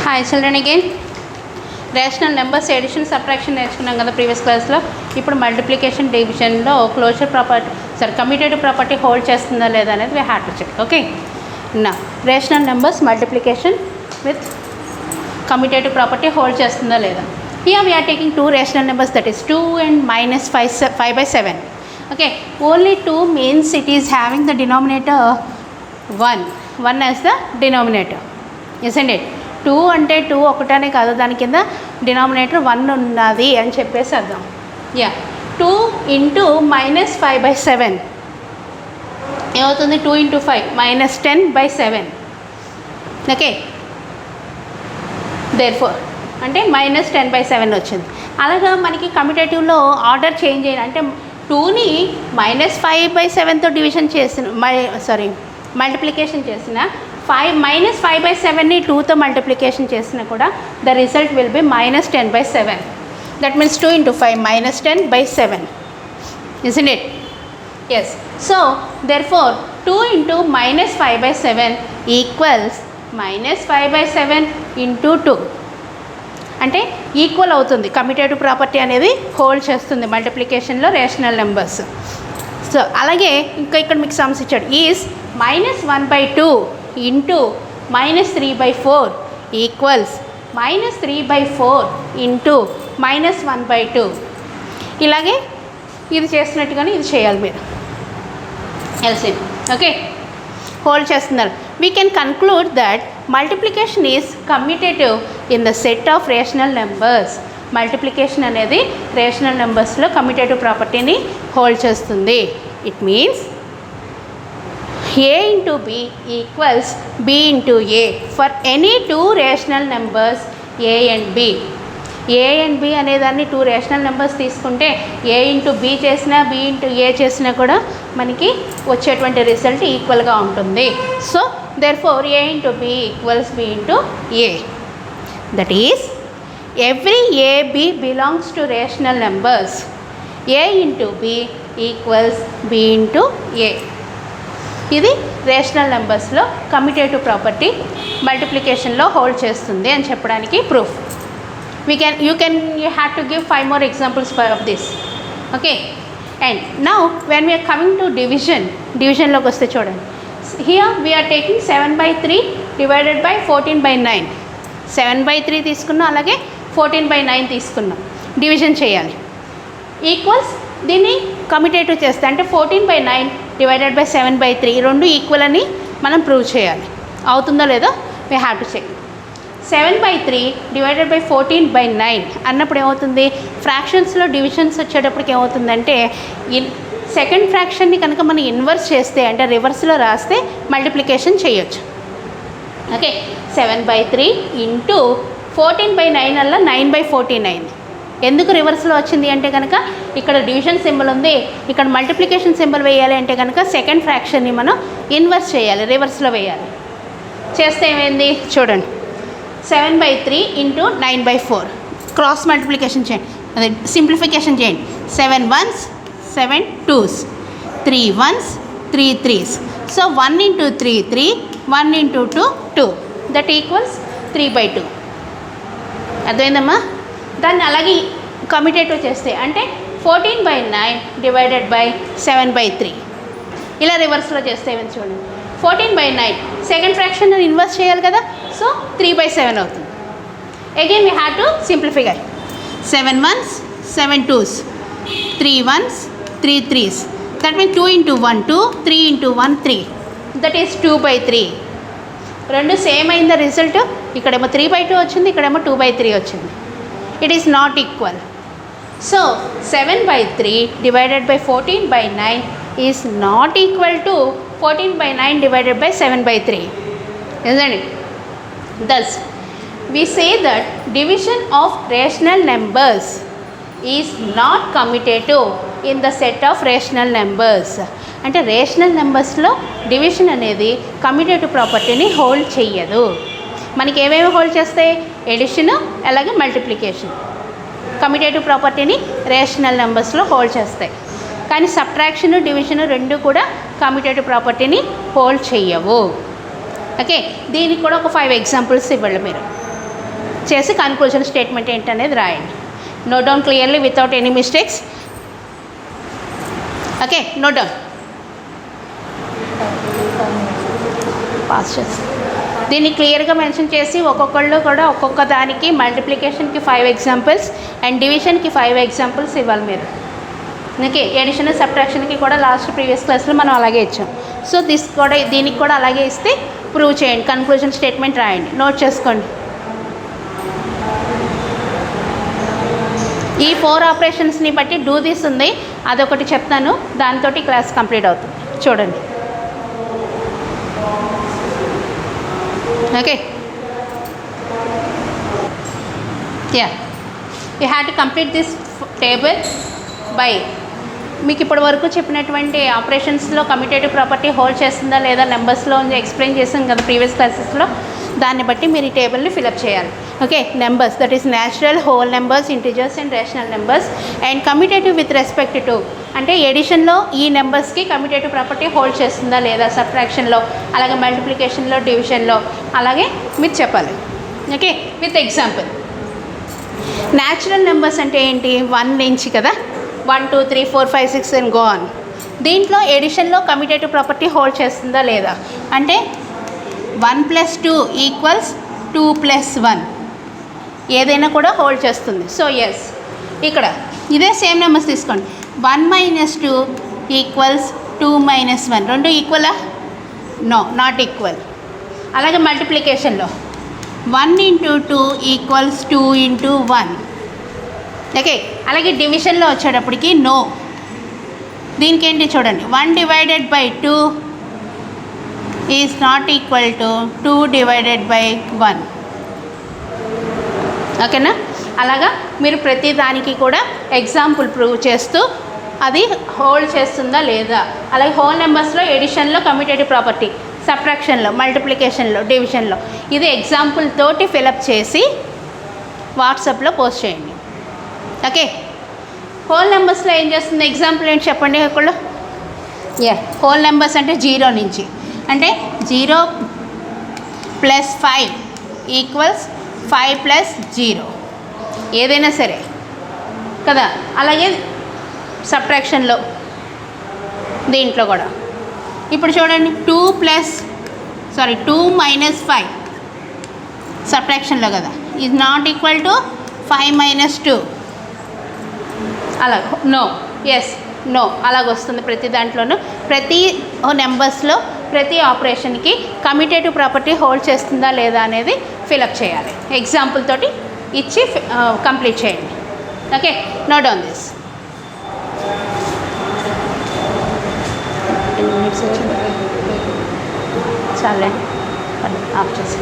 Hi children again rational numbers addition subtraction నేర్చుకున్నాం కదా previous క్లాస్లో. ఇప్పుడు మల్టిప్లికేషన్ డివిజన్లో closure property commutative property hold చేస్తుందా లేదా అనేది we have to check. Okay, నా rational numbers multiplication with commutative property hold చేస్తుందా లేదా. Here we are taking two rational numbers, that is 2 and minus 5/7. Okay, only 2 means it is having the denominator 1 as the denominator, isn't it? 2 అంటే 2 ఒకటనే కాదు, దాని కింద denominator 1 ఉన్నది అని చెప్పేసి అర్థం. 2 ఇంటూ -5/7 ఏమవుతుంది? 2 ఇంటూ 5 -10/7. ఓకే, దేర్ఫోర్ అంటే -10/7 వచ్చింది. అలాగా మనకి కమ్యూటేటివ్లో ఆర్డర్ చేంజ్ అయ్యింది అంటే 2ని -5/7తో డివిజన్ చేసిన మల్టిప్లికేషన్ చేసిన -5/7ని 2తో మల్టిప్లికేషన్ చేసినా కూడా the result will be -10/7. That means 2 into 5 -10/7, isn't it? Yes. So therefore 2 into -5/7 equals -5/7 into 2 అంటే ఈక్వల్ అవుతుంది. కమ్యూటేటివ్ ప్రాపర్టీ అనేది హోల్డ్ చేస్తుంది మల్టిప్లికేషన్లో రేషనల్ నెంబర్స్. సో అలాగే ఇంకా ఇక్కడ మీకు సమ్స్ ఇచ్చాడు. Is -1/2 into -3/4 equals -3/4 into -1/2. ఇలాగే ఇది చేస్తున్నట్టుగానే ఇది చేయాలి మీరు ఎల్సిఎం. ఓకే, హోల్డ్ చేస్తున్నారు. We can conclude that multiplication is commutative in the set of rational numbers. Multiplication అనేది రేషనల్ నెంబర్స్లో కమ్యూటేటివ్ ప్రాపర్టీని హోల్డ్ చేస్తుంది. It means a into b equals b into a for any two rational numbers a and b. a and b అనేదాన్ని 2 rational numbers తీసుకుంటే a into b చేసినా b into a చేసినా కూడా మనకి వచ్చేటువంటి result ఈక్వల్గా ఉంటుంది. So therefore a into b equals b into a. That is, every a b belongs to rational numbers. a into b equals b into a. ఇది rational నెంబర్స్లో commutative property మల్టిప్లికేషన్లో hold చేస్తుంది అని చెప్పడానికి proof. You have to give 5 more examples of this. Okay, and now when we are coming to divisionలోకి వస్తే చూడండి. Here we are taking 7/3 divided by 14/9. 7/3 తీసుకున్నాం, అలాగే 14/9 తీసుకున్నాం. Division చేయాలి. ఈక్వల్స్ దీన్ని కమ్యూటేటివ్ చేస్తే అంటే 14/9 డివైడెడ్ బై 7/3 రెండు ఈక్వల్ అని మనం ప్రూవ్ చేయాలి. అవుతుందో లేదో we have to check. 7/3 divided by 14/9 అన్నప్పుడు ఏమవుతుంది? ఫ్రాక్షన్స్లో డివిజన్స్ వచ్చేటప్పటికి ఏమవుతుందంటే సెకండ్ ఫ్రాక్షన్ని కనుక మనం ఇన్వర్స్ చేస్తే అంటే రివర్స్లో రాస్తే మల్టిప్లికేషన్ చేయొచ్చు. ఓకే, 7/3 ఇంటూ 14/9 వల్ల 9/14 అయింది. ఎందుకు రివర్స్లో వచ్చింది అంటే కనుక ఇక్కడ డివిజన్ సింబల్ ఉంది, ఇక్కడ మల్టిప్లికేషన్ సింబల్ వేయాలి అంటే కనుక సెకండ్ ఫ్రాక్షన్ని మనం ఇన్వర్స్ చేయాలి, రివర్స్లో వేయాలి. చేస్తే ఏమైంది చూడండి. 7/3 ఇంటూ 9/4 క్రాస్ మల్టిప్లికేషన్ చేయండి, అదే సింప్లిఫికేషన్ చేయండి. 7 1s 7 2s 3 1s 3 3s. So 1 into 3 3, 1 into 2 2, that equals 3/2. అర్థమైందమ్మా? దాన్ని అలాగే కమ్యూటేటివ్ చేస్తే అంటే 14/9 డివైడెడ్ బై 7/3 ఇలా రివర్స్లో చేస్తే ఏమైంది చూడండి. 14/9 సెకండ్ ఫ్రాక్షన్ ఇన్వర్స్ చేయాలి కదా, సో 3/7 అవుతుంది. Again we have to simplify. 7 1s 7 2s 3 1s 3 3s. That means 2 into 1 2, 3 into 1 3, that is 2/3. రెండు సేమ్ అయిందా రిజల్ట్? ఇక్కడేమో 3/2 వచ్చింది, ఇక్కడేమో 2/3 వచ్చింది. It is not equal. So 7/3 divided by 14/9 is not equal to 14/9 divided by 7/3, isn't it? Thus, we say that division of rational numbers is not commutative in the set of rational numbers. అంటే rational నెంబర్స్లో division అనేది commutative ప్రాపర్టీని hold చెయ్యదు. మనకి ఏమేమి hold చేస్తాయి? Edition అలాగే multiplication commutative ప్రాపర్టీని rational నెంబర్స్లో hold చేస్తాయి. కానీ సబ్ట్రాక్షన్ డివిజన్ రెండు కూడా కమ్యూటేటివ్ ప్రాపర్టీని హోల్డ్ చేయవు. ఓకే, దీనికి కూడా ఒక 5 ఎగ్జాంపుల్స్ ఇవ్వండి మీరు. చేసి కన్క్లూజన్ స్టేట్మెంట్ ఏంటనేది రాయండి. Note down clearly without any mistakes. Okay, note down. Pass చేసి దీన్ని క్లియర్గా మెన్షన్ చేసి ఒక్కొక్కళ్ళు కూడా ఒక్కొక్క దానికి మల్టిప్లికేషన్కి 5 ఎగ్జాంపుల్స్ అండ్ డివిజన్కి 5 ఎగ్జాంపుల్స్ ఇవ్వాలి మీరు. ఓకే, ఎడిషన్ సబ్ట్రాక్షన్కి కూడా లాస్ట్ ప్రీవియస్ క్లాస్లో మనం అలాగే ఇచ్చాం. సో దీనికి కూడా అలాగే ఇస్తే ప్రూవ్ చేయండి, కన్క్లూజన్ స్టేట్మెంట్ రాయండి, నోట్ చేసుకోండి. ఈ 4 ఆపరేషన్స్ని బట్టి డూ దిస్ ఉంది, అదొకటి చెప్తాను, దాంతో క్లాస్ కంప్లీట్ అవుతుంది. చూడండి. Okay, yeah, you have to complete this table by మీకు ఇప్పటి వరకు చెప్పినటువంటి ఆపరేషన్స్లో కమ్యూటేటివ్ ప్రాపర్టీ హోల్డ్ చేస్తుందా లేదా నెంబర్స్లో ఎక్స్ప్లెయిన్ చేసాం కదా ప్రీవియస్ క్లాసెస్లో. దాన్ని బట్టి మీరు ఈ టేబుల్ని ఫిలప్ చేయాలి. Okay, numbers, that is natural, whole numbers, integers and rational numbers. And commutative with respect to అంటే ఎడిషన్లో ఈ నెంబర్స్కి కమ్యూటేటివ్ ప్రాపర్టీ హోల్డ్ చేస్తుందా లేదా, సబ్ట్రాక్షన్లో, అలాగే మల్టిప్లికేషన్లో, డివిజన్లో, అలాగే మీరు చెప్పాలి. Okay, with example. Natural numbers అంటే ఏంటి, 1 నుంచి కదా, 1 2 3 4 5 6 అండ్ గో ఆన్. దీంట్లో ఎడిషన్లో కమ్యూటేటివ్ ప్రాపర్టీ హోల్డ్ చేస్తుందా లేదా అంటే 1 + 2 = 2 + 1 ఏదైనా కూడా హోల్డ్ చేస్తుంది. సో ఎస్, ఇక్కడ ఇదే సేమ్ నెంబర్స్ తీసుకోండి. 1 - 2 = 2 - 1 రెండు ఈక్వలా? No, not equal. అలాగే మల్టిప్లికేషన్లో 1 × 2 = 2 × 1. ఓకే, అలాగే డివిజన్లో వచ్చేటప్పటికి నో. దీనికి ఏంటి చూడండి, 1 / 2 ఈజ్ నాట్ ఈక్వల్ టు 2 / 1. ఓకేనా? అలాగా మీరు ప్రతి దానికి కూడా ఎగ్జాంపుల్ ప్రూవ్ చేస్తూ అది హోల్డ్ చేస్తుందా లేదా, అలాగే హోల్ నెంబర్స్లో ఎడిషన్లో కమ్యూటేటివ్ ప్రాపర్టీ, సబ్ట్రాక్షన్లో, మల్టిప్లికేషన్లో, డివిజన్లో ఇది ఎగ్జాంపుల్ తోటి ఫిలప్ చేసి వాట్సాప్లో పోస్ట్ చేయండి. ఓకే, హోల్ నెంబర్స్లో ఏం చేస్తుంది, ఎగ్జాంపుల్ ఏంటి చెప్పండి ఒకళ్ళు. హోల్ నెంబర్స్ అంటే 0 నుంచి, అంటే 0 + 5 = 5 + 0 ఏదైనా సరే కదా. అలాగే సబ్ట్రాక్షన్లో దీంట్లో కూడా ఇప్పుడు చూడండి 2 - 5 సబ్ట్రాక్షన్లో కదా, ఈజ్ నాట్ ఈక్వల్ టు 5 - 2. అలా నో, ఎస్, నో అలాగొస్తుంది. ప్రతి దాంట్లోనూ ప్రతి నెంబర్స్లో ప్రతి ఆపరేషన్కి కమ్యూటేటివ్ ప్రాపర్టీ హోల్డ్ చేస్తుందా లేదా అనేది ఫిలప్ చేయాలి. ఎగ్జాంపుల్ తోటి ఇచ్చి కంప్లీట్ చేయండి. Okay, note on this. చాలండి, ఆఫ్ చేసి